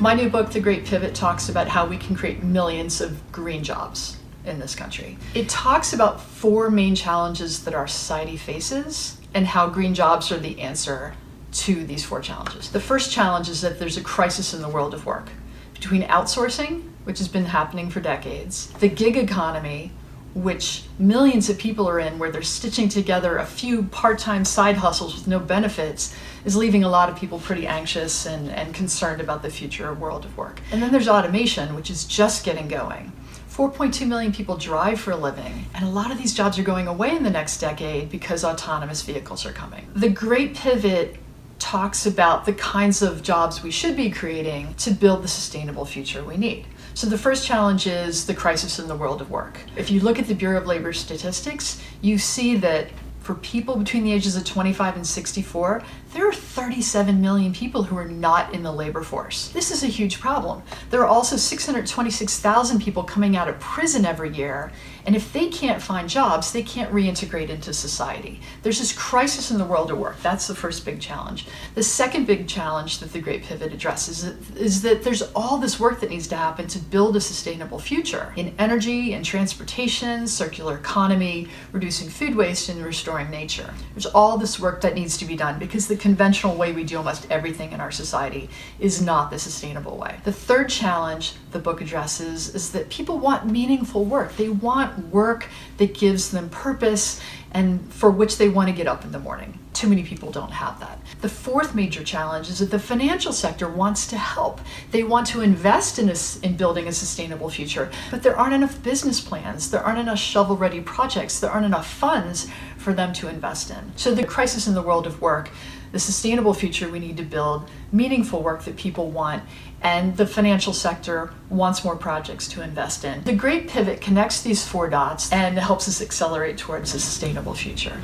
My new book, The Great Pivot, talks about how we can create millions of green jobs in this country. It talks about 4 main challenges that our society faces and how green jobs are the answer to these 4 challenges. The first challenge is that there's a crisis in the world of work between outsourcing, which has been happening for decades, the gig economy, which millions of people are in, where they're stitching together a few part-time side hustles with no benefits, is leaving a lot of people pretty anxious and concerned about the future world of work. And then there's automation, which is just getting going. 4.2 million people drive for a living, and a lot of these jobs are going away in the next decade because autonomous vehicles are coming. The Great Pivot talks about the kinds of jobs we should be creating to build the sustainable future we need. So the first challenge is the crisis in the world of work. If you look at the Bureau of Labor statistics, you see that for people between the ages of 25 and 64, there are 37 million people who are not in the labor force. This is a huge problem. There are also 626,000 people coming out of prison every year, and if they can't find jobs, they can't reintegrate into society. There's this crisis in the world of work. That's the first big challenge. The second big challenge that the Great Pivot addresses is that there's all this work that needs to happen to build a sustainable future in energy and transportation, circular economy, reducing food waste, and restoring nature. There's all this work that needs to be done because the conventional way we do almost everything in our society is not the sustainable way. The third challenge the book addresses is that people want meaningful work. They want work that gives them purpose and for which they want to get up in the morning. Too many people don't have that. The fourth major challenge is that the financial sector wants to help. They want to invest in building a sustainable future, but there aren't enough business plans, there aren't enough shovel-ready projects, there aren't enough funds for them to invest in. So the crisis in the world of work, the sustainable future we need to build, meaningful work that people want, and the financial sector wants more projects to invest in. The Great Pivot connects these 4 dots and helps us accelerate towards a sustainable future.